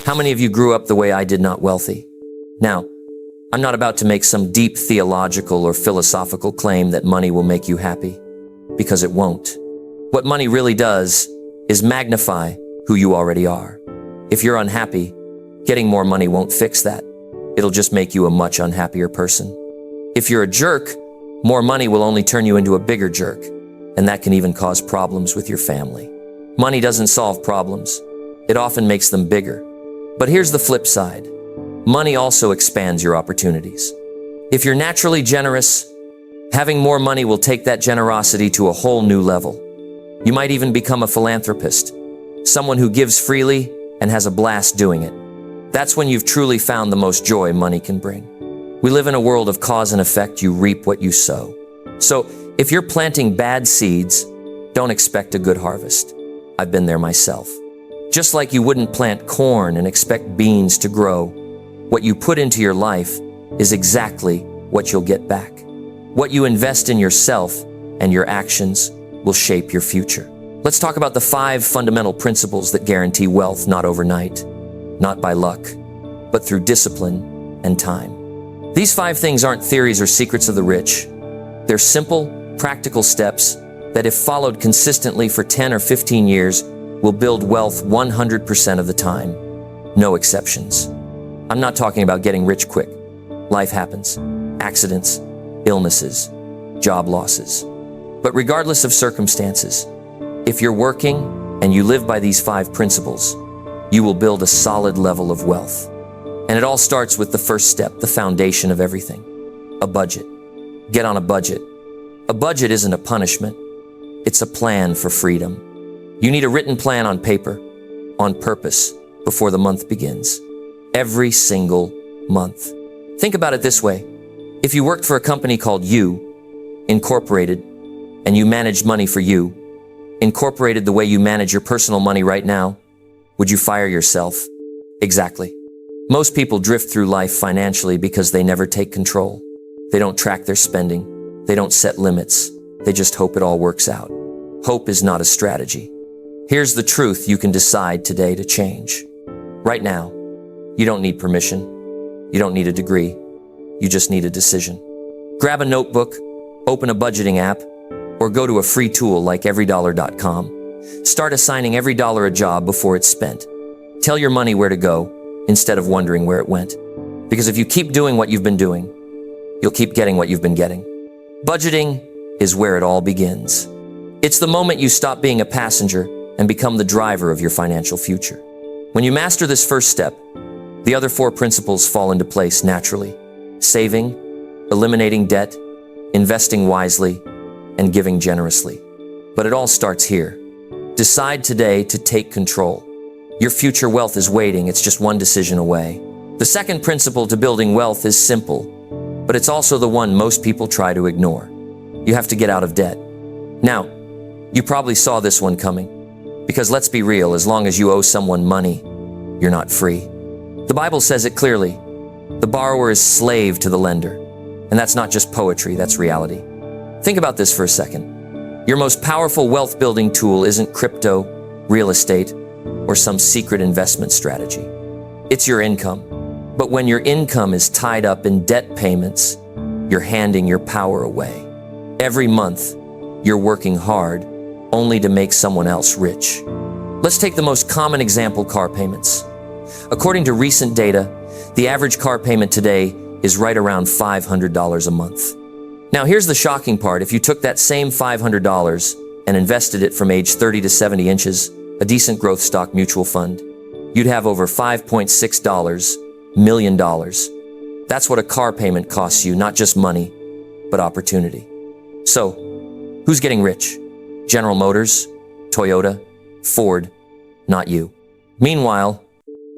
How many of you grew up the way I did, not wealthy? Now, I'm not about to make some deep theological or philosophical claim that money will make you happy, because it won't. What money really does is magnify who you already are. If you're unhappy, getting more money won't fix that. It'll just make you a much unhappier person. If you're a jerk, more money will only turn you into a bigger jerk, and that can even cause problems with your family. Money doesn't solve problems. It often makes them bigger. But here's the flip side. Money also expands your opportunities. If you're naturally generous, having more money will take that generosity to a whole new level. You might even become a philanthropist, someone who gives freely and has a blast doing it. That's when you've truly found the most joy money can bring. We live in a world of cause and effect. You reap what you sow. So if you're planting bad seeds, don't expect a good harvest. I've been there myself. Just like you wouldn't plant corn and expect beans to grow, what you put into your life is exactly what you'll get back. What you invest in yourself and your actions will shape your future. Let's talk about the 5 fundamental principles that guarantee wealth, not overnight, not by luck, but through discipline and time. These 5 things aren't theories or secrets of the rich. They're simple, practical steps that, if followed consistently for 10 or 15 years, will build wealth 100% of the time. No exceptions. I'm not talking about getting rich quick. Life happens. Accidents, illnesses, job losses. But regardless of circumstances, if you're working and you live by these 5 principles, you will build a solid level of wealth. And it all starts with the first step, the foundation of everything: a budget. Get on a budget. A budget isn't a punishment. It's a plan for freedom. You need a written plan on paper, on purpose, before the month begins. Every single month. Think about it this way. If you worked for a company called You, Incorporated, and you managed money for You, Incorporated the way you manage your personal money right now, would you fire yourself? Exactly. Most people drift through life financially because they never take control. They don't track their spending. They don't set limits. They just hope it all works out. Hope is not a strategy. Here's the truth you can decide today to change. Right now, you don't need permission. You don't need a degree. You just need a decision. Grab a notebook, open a budgeting app, or go to a free tool like everydollar.com. Start assigning every dollar a job before it's spent. Tell your money where to go instead of wondering where it went. Because if you keep doing what you've been doing, you'll keep getting what you've been getting. Budgeting is where it all begins. It's the moment you stop being a passenger and become the driver of your financial future. When you master this first step, the other 4 principles fall into place naturally: saving, eliminating debt, investing wisely, and giving generously. But it all starts here. Decide today to take control. Your future wealth is waiting. It's just one decision away. The second principle to building wealth is simple, but it's also the one most people try to ignore. You have to get out of debt. Now, you probably saw this one coming. Because let's be real, as long as you owe someone money, you're not free. The Bible says it clearly. The borrower is slave to the lender. And that's not just poetry, that's reality. Think about this for a second. Your most powerful wealth-building tool isn't crypto, real estate, or some secret investment strategy. It's your income. But when your income is tied up in debt payments, you're handing your power away. Every month, you're working hard only to make someone else rich. Let's take the most common example: car payments. According to recent data, the average car payment today is right around $500 a month. Now here's the shocking part. If you took that same $500 and invested it from age 30 to 70 inches, a decent growth stock mutual fund, you'd have over $5.6 million. That's what a car payment costs you, not just money, but opportunity. So, who's getting rich? General Motors, Toyota, Ford, not you. Meanwhile,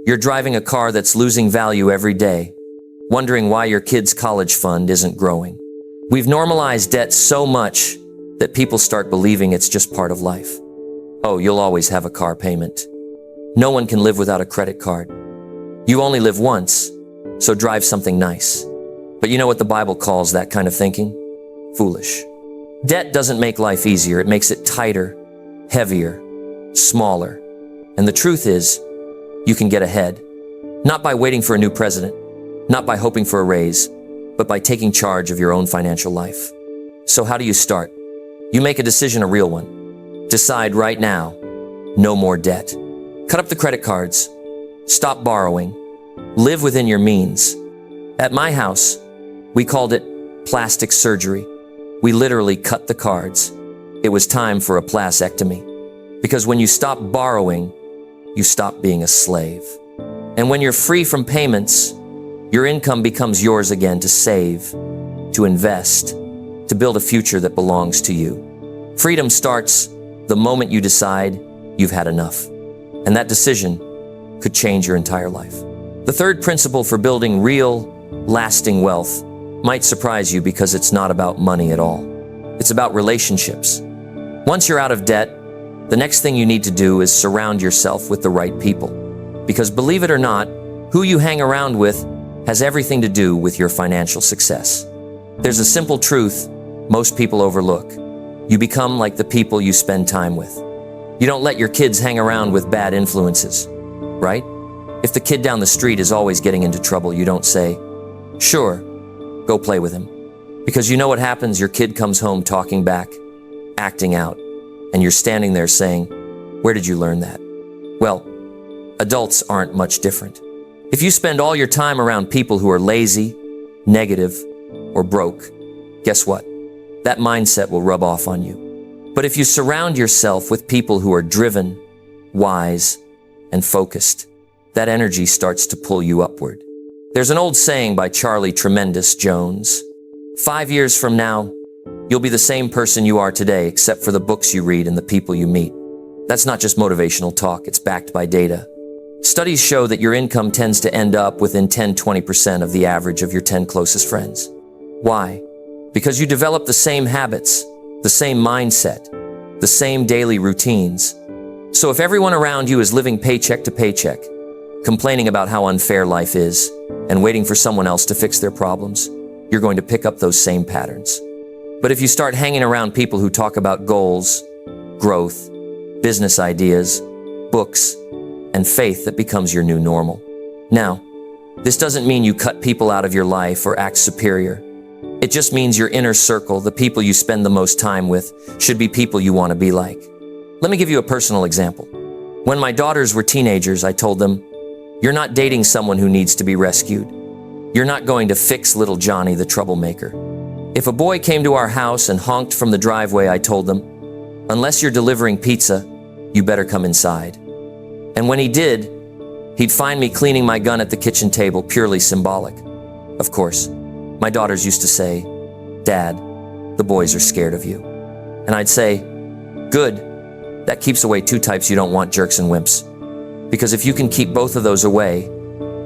you're driving a car that's losing value every day, wondering why your kid's college fund isn't growing. We've normalized debt so much that people start believing it's just part of life. Oh, you'll always have a car payment. No one can live without a credit card. You only live once, so drive something nice. But you know what the Bible calls that kind of thinking? Foolish. Debt doesn't make life easier. It makes it tighter, heavier, smaller. And the truth is, you can get ahead. Not by waiting for a new president, not by hoping for a raise, but by taking charge of your own financial life. So how do you start? You make a decision, a real one. Decide right now, no more debt. Cut up the credit cards. Stop borrowing. Live within your means. At my house, we called it plastic surgery. We literally cut the cards. It was time for a plastectomy. Because when you stop borrowing, you stop being a slave. And when you're free from payments, your income becomes yours again to save, to invest, to build a future that belongs to you. Freedom starts the moment you decide you've had enough. And that decision could change your entire life. The third principle for building real, lasting wealth might surprise you because it's not about money at all. It's about relationships. Once you're out of debt, the next thing you need to do is surround yourself with the right people. Because believe it or not, who you hang around with has everything to do with your financial success. There's a simple truth most people overlook. You become like the people you spend time with. You don't let your kids hang around with bad influences, right? If the kid down the street is always getting into trouble, you don't say, "Sure, go play with him." Because you know what happens? Your kid comes home talking back, acting out, and you're standing there saying, "Where did you learn that?" Well, adults aren't much different. If you spend all your time around people who are lazy, negative, or broke, guess what? That mindset will rub off on you. But if you surround yourself with people who are driven, wise, and focused, that energy starts to pull you upward. There's an old saying by Charlie Tremendous Jones. 5 years from now, you'll be the same person you are today, except for the books you read and the people you meet. That's not just motivational talk, it's backed by data. Studies show that your income tends to end up within 10-20% of the average of your 10 closest friends. Why? Because you develop the same habits, the same mindset, the same daily routines. So if everyone around you is living paycheck to paycheck, complaining about how unfair life is, and waiting for someone else to fix their problems, you're going to pick up those same patterns. But if you start hanging around people who talk about goals, growth, business ideas, books, and faith, that becomes your new normal. Now, this doesn't mean you cut people out of your life or act superior. It just means your inner circle, the people you spend the most time with, should be people you want to be like. Let me give you a personal example. When my daughters were teenagers, I told them, "You're not dating someone who needs to be rescued. You're not going to fix little Johnny, the troublemaker." If a boy came to our house and honked from the driveway, I told them, "Unless you're delivering pizza, you better come inside." And when he did, he'd find me cleaning my gun at the kitchen table, purely symbolic. Of course, my daughters used to say, "Dad, the boys are scared of you." And I'd say, "Good, that keeps away two types you don't want, jerks and wimps. Because if you can keep both of those away,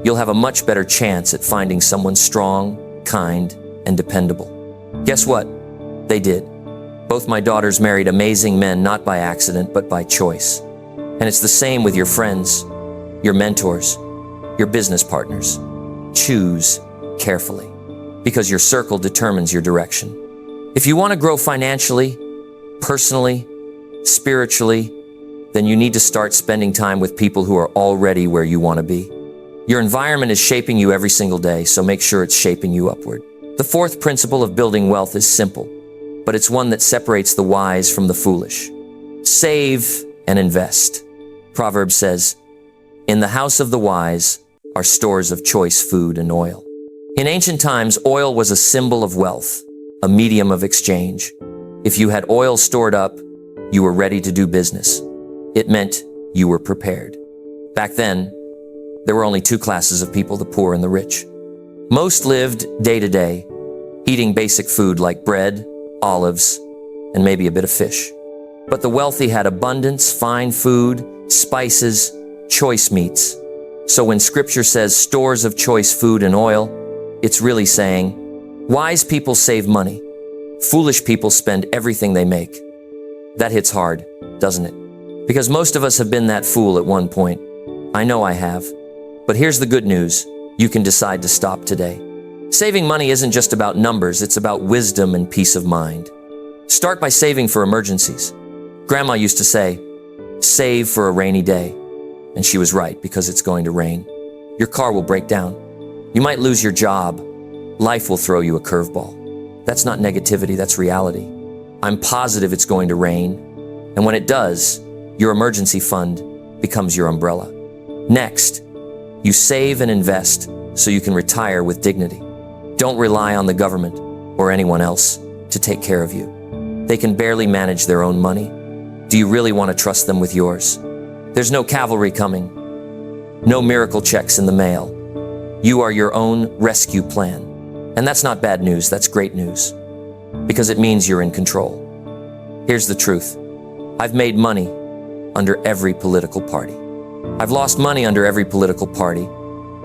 you'll have a much better chance at finding someone strong, kind, and dependable." Guess what? They did. Both my daughters married amazing men, not by accident, but by choice. And it's the same with your friends, your mentors, your business partners. Choose carefully, because your circle determines your direction. If you want to grow financially, personally, spiritually, then you need to start spending time with people who are already where you want to be. Your environment is shaping you every single day, so make sure it's shaping you upward. The fourth principle of building wealth is simple, but it's one that separates the wise from the foolish. Save and invest. Proverbs says, "In the house of the wise are stores of choice food and oil." In ancient times, oil was a symbol of wealth, a medium of exchange. If you had oil stored up, you were ready to do business. It meant you were prepared. Back then, there were only two classes of people, the poor and the rich. Most lived day to day, eating basic food like bread, olives, and maybe a bit of fish. But the wealthy had abundance, fine food, spices, choice meats. So when scripture says stores of choice food and oil, it's really saying, wise people save money. Foolish people spend everything they make. That hits hard, doesn't it? Because most of us have been that fool at one point. I know I have. But here's the good news. You can decide to stop today. Saving money isn't just about numbers, it's about wisdom and peace of mind. Start by saving for emergencies. Grandma used to say, "Save for a rainy day." And she was right, because it's going to rain. Your car will break down. You might lose your job. Life will throw you a curveball. That's not negativity, that's reality. I'm positive it's going to rain. And when it does, your emergency fund becomes your umbrella. Next, you save and invest so you can retire with dignity. Don't rely on the government or anyone else to take care of you. They can barely manage their own money. Do you really want to trust them with yours? There's no cavalry coming. No miracle checks in the mail. You are your own rescue plan. And that's not bad news, that's great news. Because it means you're in control. Here's the truth. I've made money under every political party. I've lost money under every political party.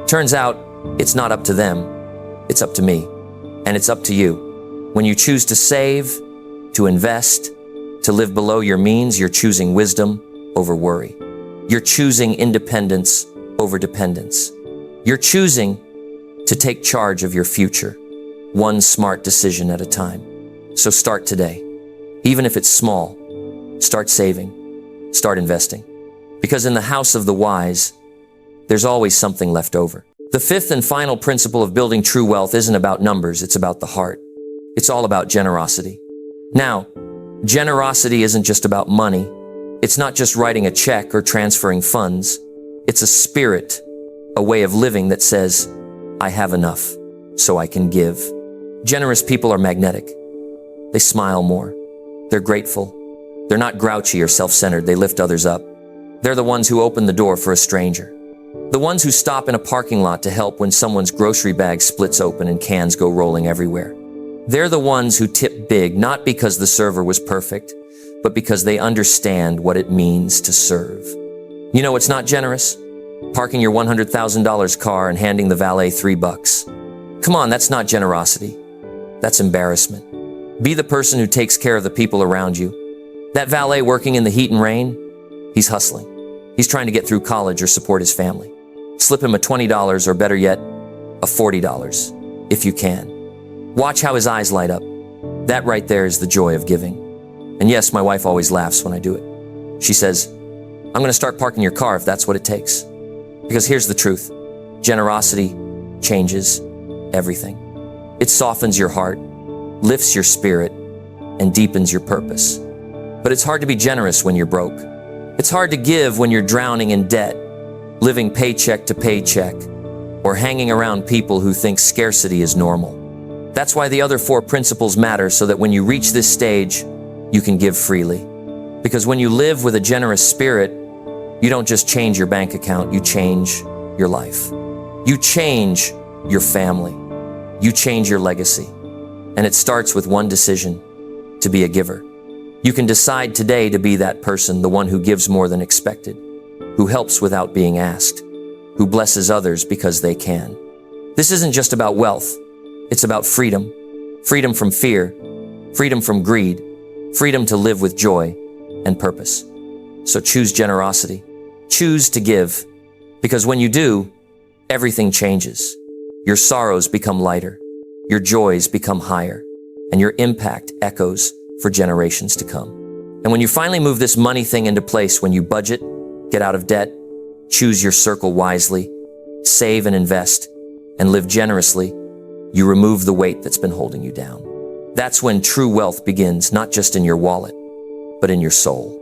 Turns out, it's not up to them. It's up to me. And it's up to you. When you choose to save, to invest, to live below your means, you're choosing wisdom over worry. You're choosing independence over dependence. You're choosing to take charge of your future, one smart decision at a time. So start today. Even if it's small, start saving, start investing. Because in the house of the wise, there's always something left over. The fifth and final principle of building true wealth isn't about numbers, it's about the heart. It's all about generosity. Now, generosity isn't just about money. It's not just writing a check or transferring funds. It's a spirit, a way of living that says, I have enough, so I can give. Generous people are magnetic. They smile more. They're grateful. They're not grouchy or self-centered. They lift others up. They're the ones who open the door for a stranger. The ones who stop in a parking lot to help when someone's grocery bag splits open and cans go rolling everywhere. They're the ones who tip big, not because the server was perfect, but because they understand what it means to serve. You know what's not generous? Parking your $100,000 car and handing the valet $3. Come on, that's not generosity. That's embarrassment. Be the person who takes care of the people around you. That valet working in the heat and rain, he's hustling. He's trying to get through college or support his family. Slip him a $20 or better yet, a $40, if you can. Watch how his eyes light up. That right there is the joy of giving. And yes, my wife always laughs when I do it. She says, I'm going to start parking your car if that's what it takes. Because here's the truth. Generosity changes everything. It softens your heart, lifts your spirit, and deepens your purpose. But it's hard to be generous when you're broke. It's hard to give when you're drowning in debt, living paycheck to paycheck, or hanging around people who think scarcity is normal. That's why the other 4 principles matter, so that when you reach this stage, you can give freely. Because when you live with a generous spirit, you don't just change your bank account, you change your life. You change your family. You change your legacy. And it starts with one decision: to be a giver. You can decide today to be that person, the one who gives more than expected, who helps without being asked, who blesses others because they can. This isn't just about wealth. It's about freedom. Freedom from fear, freedom from greed, freedom to live with joy and purpose. So choose generosity. Choose to give. Because when you do, everything changes. Your sorrows become lighter. Your joys become higher. And your impact echoes for generations to come. And when you finally move this money thing into place, when you budget, get out of debt, choose your circle wisely, save and invest, and live generously, you remove the weight that's been holding you down. That's when true wealth begins, not just in your wallet, but in your soul.